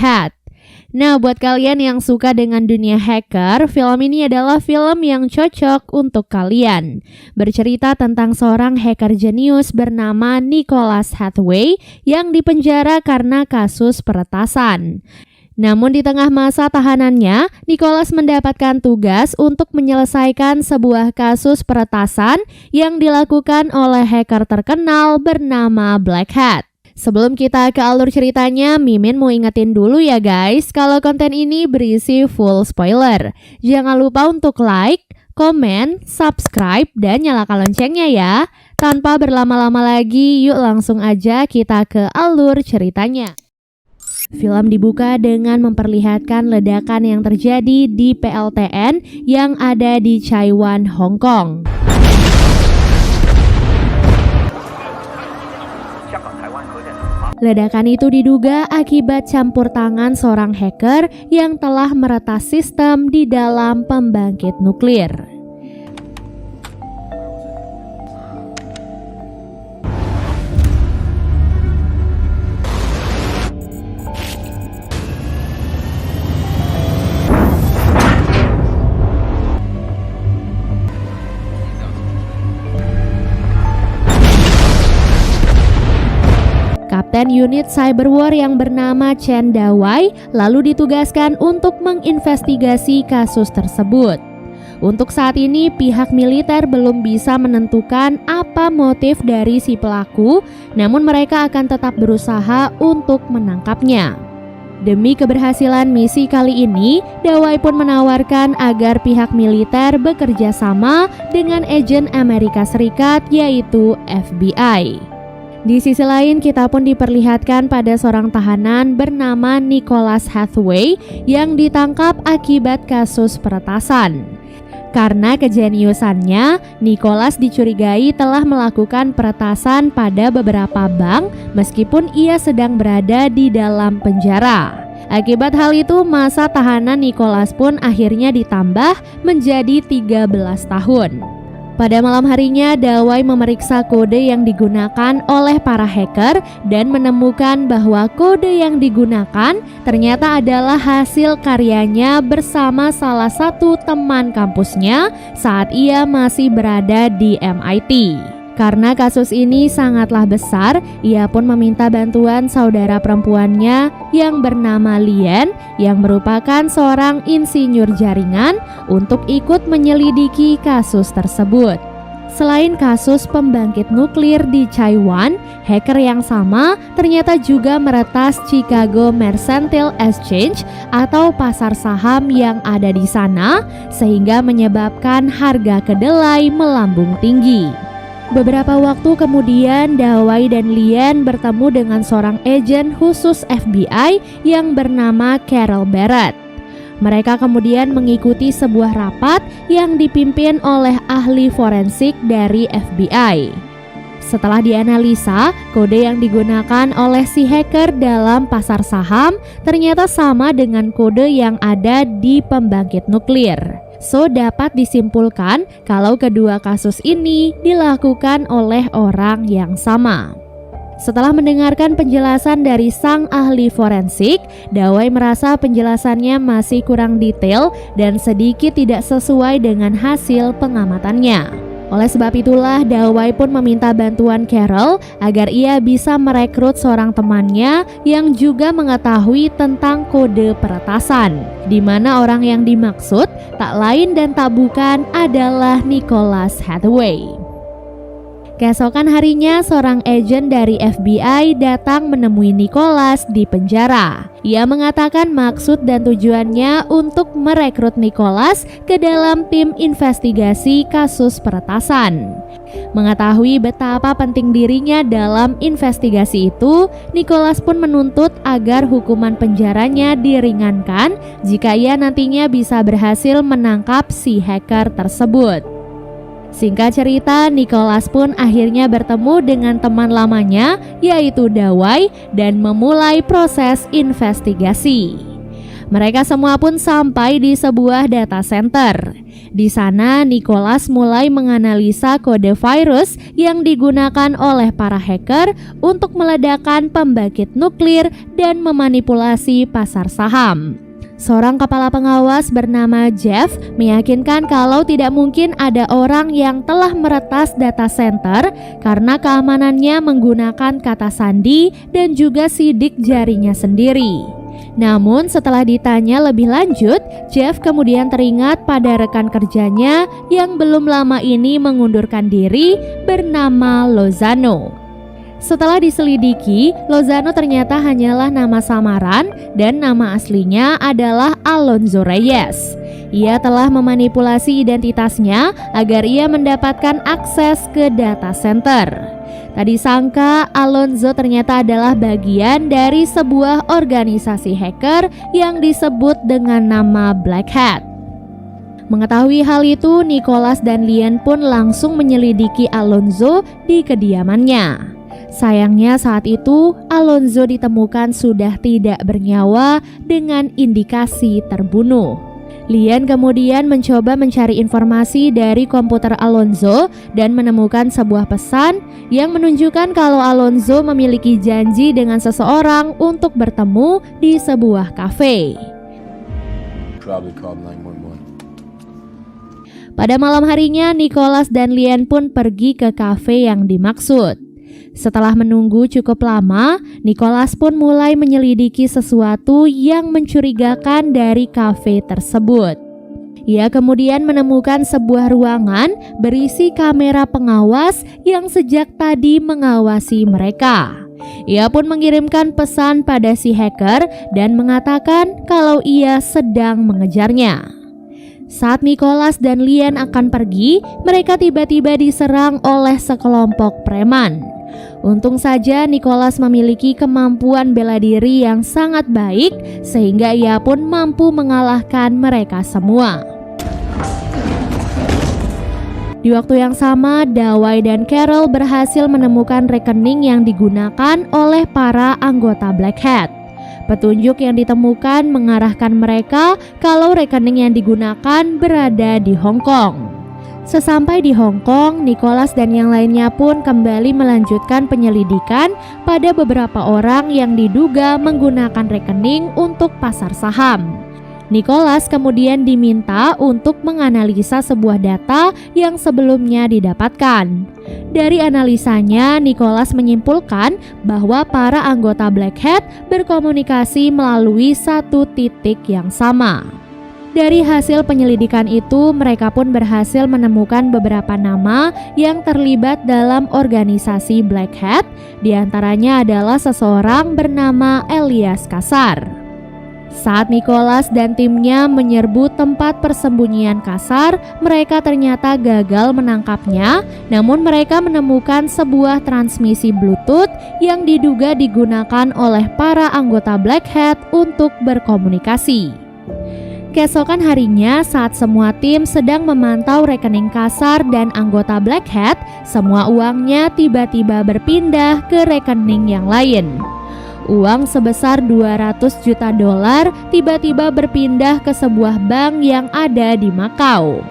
Hat. Nah, buat kalian yang suka dengan dunia hacker, film ini adalah film yang cocok untuk kalian. Bercerita tentang seorang hacker jenius bernama Nicholas Hathaway yang dipenjara karena kasus peretasan. Namun di tengah masa tahanannya, Nicholas mendapatkan tugas untuk menyelesaikan sebuah kasus peretasan yang dilakukan oleh hacker terkenal bernama Black Hat. Sebelum kita ke alur ceritanya, Mimin mau ingetin dulu ya guys, kalau konten ini berisi full spoiler. Jangan lupa untuk like, komen, subscribe, dan nyalakan loncengnya ya. Tanpa berlama-lama lagi, yuk langsung aja kita ke alur ceritanya. Film dibuka dengan memperlihatkan ledakan yang terjadi di PLTN yang ada di Chaiwan, Hong Kong. Ledakan itu diduga akibat campur tangan seorang hacker yang telah meretas sistem di dalam pembangkit nuklir. Kapten unit cyberwar yang bernama Chen Dawei lalu ditugaskan untuk menginvestigasi kasus tersebut. Untuk saat ini pihak militer belum bisa menentukan apa motif dari si pelaku, namun mereka akan tetap berusaha untuk menangkapnya. Demi keberhasilan misi kali ini, Dawei pun menawarkan agar pihak militer bekerja sama dengan agen Amerika Serikat yaitu FBI. Di sisi lain, kita pun diperlihatkan pada seorang tahanan bernama Nicholas Hathaway yang ditangkap akibat kasus peretasan. Karena kejeniusannya, Nicholas dicurigai telah melakukan peretasan pada beberapa bank meskipun ia sedang berada di dalam penjara. Akibat hal itu, masa tahanan Nicholas pun akhirnya ditambah menjadi 13 tahun. Pada malam harinya, Dawei memeriksa kode yang digunakan oleh para hacker dan menemukan bahwa kode yang digunakan ternyata adalah hasil karyanya bersama salah satu teman kampusnya saat ia masih berada di MIT. Karena kasus ini sangatlah besar, ia pun meminta bantuan saudara perempuannya yang bernama Lien yang merupakan seorang insinyur jaringan untuk ikut menyelidiki kasus tersebut. Selain kasus pembangkit nuklir di Chaiwan, hacker yang sama ternyata juga meretas Chicago Mercantile Exchange atau pasar saham yang ada di sana, sehingga menyebabkan harga kedelai melambung tinggi. Beberapa waktu kemudian, Dawei dan Lien bertemu dengan seorang agen khusus FBI yang bernama Carol Barrett. Mereka kemudian mengikuti sebuah rapat yang dipimpin oleh ahli forensik dari FBI. Setelah dianalisa, kode yang digunakan oleh si hacker dalam pasar saham ternyata sama dengan kode yang ada di pembangkit nuklir. So, dapat disimpulkan kalau kedua kasus ini dilakukan oleh orang yang sama. Setelah mendengarkan penjelasan dari sang ahli forensik, Dawei merasa penjelasannya masih kurang detail dan sedikit tidak sesuai dengan hasil pengamatannya. Oleh sebab itulah, Dawei pun meminta bantuan Carol agar ia bisa merekrut seorang temannya yang juga mengetahui tentang kode peretasan, di mana orang yang dimaksud tak lain dan tak bukan adalah Nicholas Hathaway. Keesokan harinya, seorang agen dari FBI datang menemui Nicholas di penjara. Ia mengatakan maksud dan tujuannya untuk merekrut Nicholas ke dalam tim investigasi kasus peretasan. Mengetahui betapa penting dirinya dalam investigasi itu, Nicholas pun menuntut agar hukuman penjaranya diringankan jika ia nantinya bisa berhasil menangkap si hacker tersebut. Singkat cerita, Nicholas pun akhirnya bertemu dengan teman lamanya yaitu Dawei dan memulai proses investigasi. Mereka semua pun sampai di sebuah data center. Di sana, Nicholas mulai menganalisa kode virus yang digunakan oleh para hacker untuk meledakkan pembangkit nuklir dan memanipulasi pasar saham. Seorang kepala pengawas bernama Jeff meyakinkan kalau tidak mungkin ada orang yang telah meretas data center karena keamanannya menggunakan kata sandi dan juga sidik jarinya sendiri. Namun setelah ditanya lebih lanjut, Jeff kemudian teringat pada rekan kerjanya yang belum lama ini mengundurkan diri bernama Lozano. Setelah diselidiki, Lozano ternyata hanyalah nama samaran dan nama aslinya adalah Alonzo Reyes. Ia telah memanipulasi identitasnya agar ia mendapatkan akses ke data center. Tak disangka, Alonzo ternyata adalah bagian dari sebuah organisasi hacker yang disebut dengan nama Black Hat. Mengetahui hal itu, Nicholas dan Lian pun langsung menyelidiki Alonzo di kediamannya. Sayangnya saat itu Alonzo ditemukan sudah tidak bernyawa dengan indikasi terbunuh. Lian kemudian mencoba mencari informasi dari komputer Alonzo dan menemukan sebuah pesan yang menunjukkan kalau Alonzo memiliki janji dengan seseorang untuk bertemu di sebuah kafe. Pada malam harinya, Nicholas dan Lian pun pergi ke kafe yang dimaksud. Setelah menunggu cukup lama, Nicholas pun mulai menyelidiki sesuatu yang mencurigakan dari kafe tersebut. Ia kemudian menemukan sebuah ruangan berisi kamera pengawas yang sejak tadi mengawasi mereka. Ia pun mengirimkan pesan pada si hacker dan mengatakan kalau ia sedang mengejarnya. Saat Nicholas dan Lian akan pergi, mereka tiba-tiba diserang oleh sekelompok preman. Untung saja Nicholas memiliki kemampuan bela diri yang sangat baik sehingga ia pun mampu mengalahkan mereka semua. Di waktu yang sama, Dawai dan Carol berhasil menemukan rekening yang digunakan oleh para anggota Black Hat. Petunjuk yang ditemukan mengarahkan mereka kalau rekening yang digunakan berada di Hong Kong. Sesampai di Hong Kong, Nicholas dan yang lainnya pun kembali melanjutkan penyelidikan pada beberapa orang yang diduga menggunakan rekening untuk pasar saham. Nicholas kemudian diminta untuk menganalisa sebuah data yang sebelumnya didapatkan. Dari analisanya, Nicholas menyimpulkan bahwa para anggota Black Hat berkomunikasi melalui satu titik yang sama. Dari hasil penyelidikan itu, mereka pun berhasil menemukan beberapa nama yang terlibat dalam organisasi Black Hat. Di antaranya adalah seseorang bernama Elias Kassar. Saat Nicholas dan timnya menyerbu tempat persembunyian Kassar, mereka ternyata gagal menangkapnya. Namun mereka menemukan sebuah transmisi Bluetooth yang diduga digunakan oleh para anggota Black Hat untuk berkomunikasi. Keesokan harinya, saat semua tim sedang memantau rekening Kassar dan anggota Black Hat, semua uangnya tiba-tiba berpindah ke rekening yang lain. Uang sebesar 200 juta dolar tiba-tiba berpindah ke sebuah bank yang ada di Makau.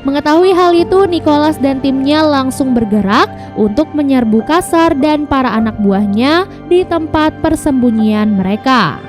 Mengetahui hal itu, Nicholas dan timnya langsung bergerak untuk menyerbu Kassar dan para anak buahnya di tempat persembunyian mereka.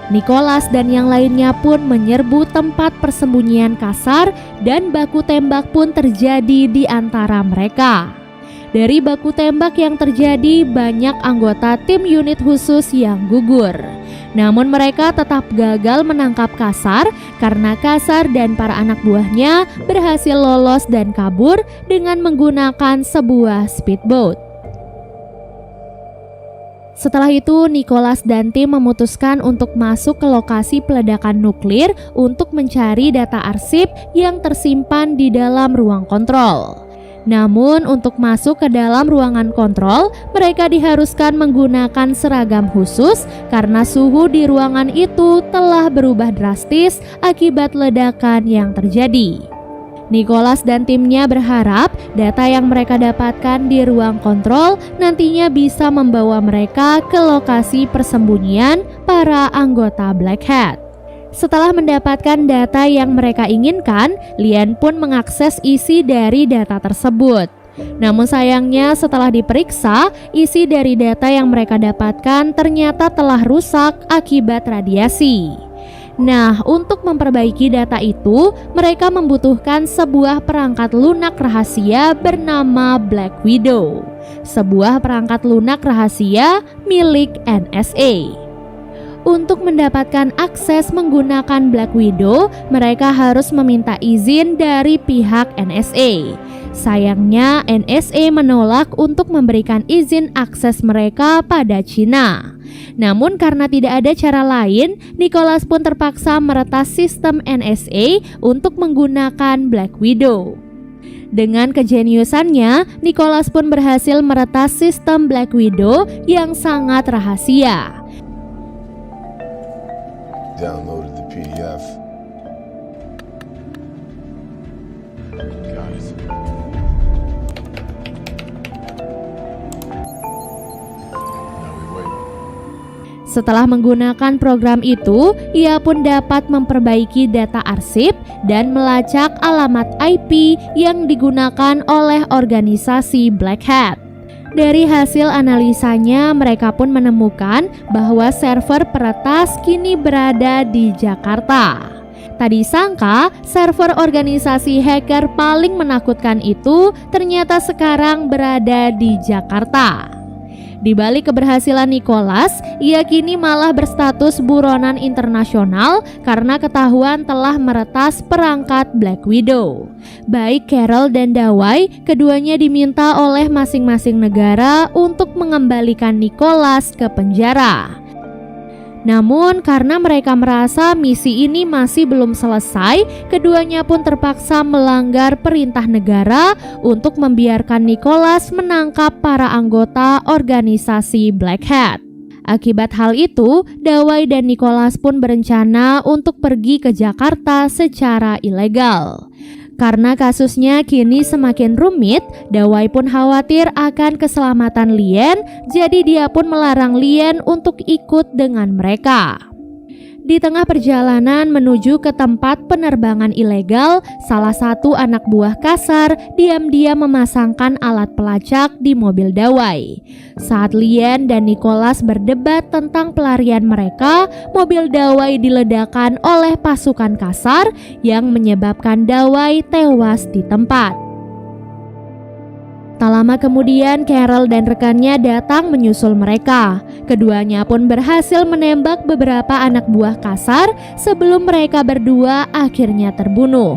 Nicholas dan yang lainnya pun menyerbu tempat persembunyian Kassar dan baku tembak pun terjadi di antara mereka. Dari baku tembak yang terjadi, banyak anggota tim unit khusus yang gugur. Namun mereka tetap gagal menangkap Kassar karena Kassar dan para anak buahnya berhasil lolos dan kabur dengan menggunakan sebuah speedboat. Setelah itu, Nicholas dan tim memutuskan untuk masuk ke lokasi peledakan nuklir untuk mencari data arsip yang tersimpan di dalam ruang kontrol. Namun, untuk masuk ke dalam ruangan kontrol, mereka diharuskan menggunakan seragam khusus karena suhu di ruangan itu telah berubah drastis akibat ledakan yang terjadi. Nicholas dan timnya berharap data yang mereka dapatkan di ruang kontrol nantinya bisa membawa mereka ke lokasi persembunyian para anggota Black Hat. Setelah mendapatkan data yang mereka inginkan, Lian pun mengakses isi dari data tersebut. Namun sayangnya setelah diperiksa, isi dari data yang mereka dapatkan ternyata telah rusak akibat radiasi. Nah, untuk memperbaiki data itu, mereka membutuhkan sebuah perangkat lunak rahasia bernama Black Widow, sebuah perangkat lunak rahasia milik NSA. Untuk mendapatkan akses menggunakan Black Widow, mereka harus meminta izin dari pihak NSA. Sayangnya, NSA menolak untuk memberikan izin akses mereka pada Cina. Namun karena tidak ada cara lain, Nicholas pun terpaksa meretas sistem NSA untuk menggunakan Black Widow. Dengan kejeniusannya, Nicholas pun berhasil meretas sistem Black Widow yang sangat rahasia. Downloaded the PDF. Got it. Now we wait. Setelah menggunakan program itu, ia pun dapat memperbaiki data arsip dan melacak alamat IP yang digunakan oleh organisasi Black Hat. Dari hasil analisanya, mereka pun menemukan bahwa server peretas kini berada di Jakarta. Tadi sangka server organisasi hacker paling menakutkan itu ternyata sekarang berada di Jakarta. Di balik keberhasilan Nicholas, ia kini malah berstatus buronan internasional karena ketahuan telah meretas perangkat Black Widow. Baik Carol dan Dawei, keduanya diminta oleh masing-masing negara untuk mengembalikan Nicholas ke penjara. Namun karena mereka merasa misi ini masih belum selesai, keduanya pun terpaksa melanggar perintah negara untuk membiarkan Nicholas menangkap para anggota organisasi Black Hat. Akibat hal itu, Dawei dan Nicholas pun berencana untuk pergi ke Jakarta secara ilegal. Karena kasusnya kini semakin rumit, Dawei pun khawatir akan keselamatan Lian, jadi dia pun melarang Lian untuk ikut dengan mereka. Di tengah perjalanan menuju ke tempat penerbangan ilegal, salah satu anak buah Kassar diam-diam memasangkan alat pelacak di mobil Dawei. Saat Lian dan Nicholas berdebat tentang pelarian mereka, mobil Dawei diledakkan oleh pasukan Kassar yang menyebabkan Dawei tewas di tempat. Tak lama kemudian, Carol dan rekannya datang menyusul mereka. Keduanya pun berhasil menembak beberapa anak buah Kassar sebelum mereka berdua akhirnya terbunuh.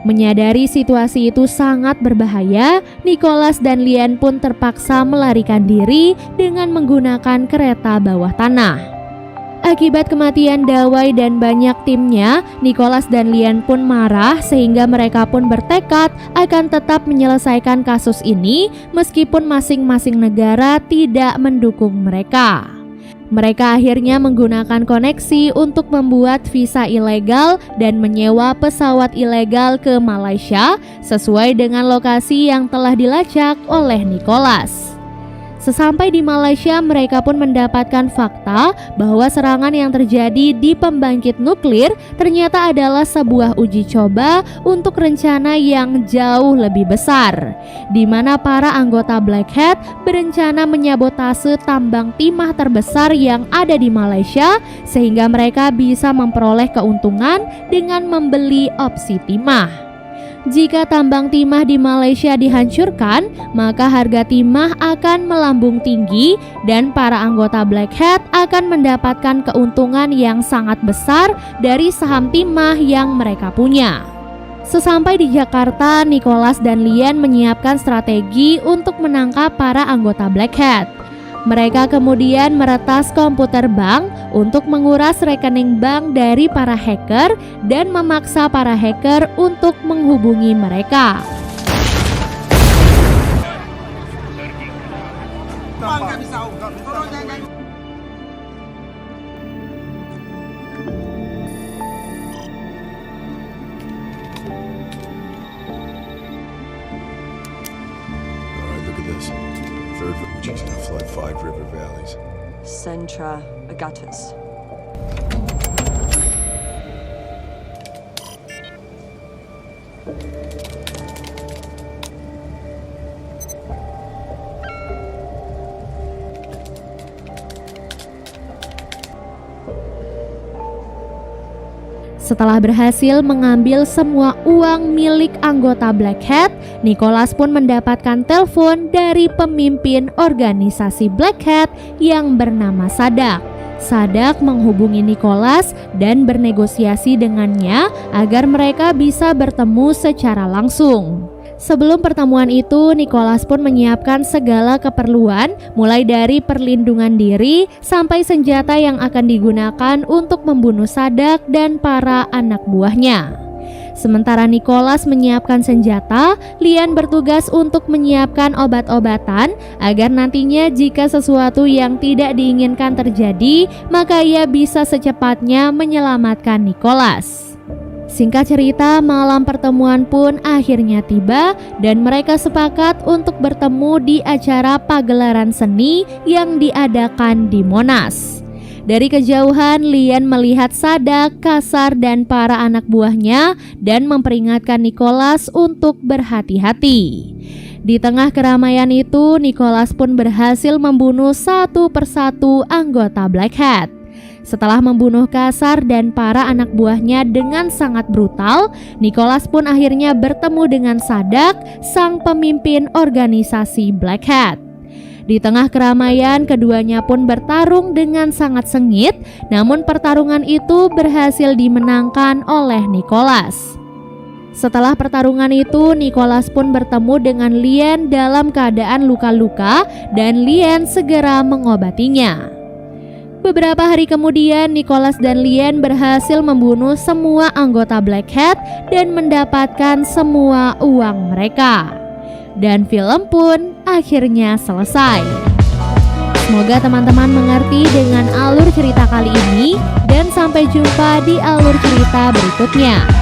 Menyadari situasi itu sangat berbahaya, Nicholas dan Lian pun terpaksa melarikan diri dengan menggunakan kereta bawah tanah. Akibat kematian Dawei dan banyak timnya, Nicholas dan Lian pun marah sehingga mereka pun bertekad akan tetap menyelesaikan kasus ini meskipun masing-masing negara tidak mendukung mereka. Mereka akhirnya menggunakan koneksi untuk membuat visa ilegal dan menyewa pesawat ilegal ke Malaysia sesuai dengan lokasi yang telah dilacak oleh Nicholas. Sesampai di Malaysia, mereka pun mendapatkan fakta bahwa serangan yang terjadi di pembangkit nuklir ternyata adalah sebuah uji coba untuk rencana yang jauh lebih besar, di mana para anggota Black Hat berencana menyabotase tambang timah terbesar yang ada di Malaysia sehingga mereka bisa memperoleh keuntungan dengan membeli opsi timah. Jika tambang timah di Malaysia dihancurkan, maka harga timah akan melambung tinggi dan para anggota Black Hat akan mendapatkan keuntungan yang sangat besar dari saham timah yang mereka punya. Sesampai di Jakarta, Nicholas dan Lian menyiapkan strategi untuk menangkap para anggota Black Hat. Mereka kemudian meretas komputer bank untuk menguras rekening bank dari para hacker dan memaksa para hacker untuk menghubungi mereka. She's gonna flood 5 river valleys. Centra Agatus. Setelah berhasil mengambil semua uang milik anggota Black Hat, Nicholas pun mendapatkan telepon dari pemimpin organisasi Black Hat yang bernama Sadak. Sadak menghubungi Nicholas dan bernegosiasi dengannya agar mereka bisa bertemu secara langsung. Sebelum pertemuan itu, Nicholas pun menyiapkan segala keperluan, mulai dari perlindungan diri sampai senjata yang akan digunakan untuk membunuh Sadak dan para anak buahnya. Sementara Nicholas menyiapkan senjata, Lian bertugas untuk menyiapkan obat-obatan agar nantinya jika sesuatu yang tidak diinginkan terjadi, maka ia bisa secepatnya menyelamatkan Nicholas. Singkat cerita, malam pertemuan pun akhirnya tiba dan mereka sepakat untuk bertemu di acara pagelaran seni yang diadakan di Monas. Dari kejauhan, Lian melihat Sadak, Kasar, dan para anak buahnya dan memperingatkan Nicholas untuk berhati-hati. Di tengah keramaian itu, Nicholas pun berhasil membunuh satu persatu anggota Black Hat. Setelah membunuh Kasar dan para anak buahnya dengan sangat brutal, Nicholas pun akhirnya bertemu dengan Sadak, sang pemimpin organisasi Black Hat. Di tengah keramaian, keduanya pun bertarung dengan sangat sengit, namun pertarungan itu berhasil dimenangkan oleh Nicholas. Setelah pertarungan itu, Nicholas pun bertemu dengan Lian dalam keadaan luka-luka dan Lian segera mengobatinya. Beberapa hari kemudian, Nicholas dan Lian berhasil membunuh semua anggota Black Hat dan mendapatkan semua uang mereka. Dan film pun akhirnya selesai. Semoga teman-teman mengerti dengan alur cerita kali ini dan sampai jumpa di alur cerita berikutnya.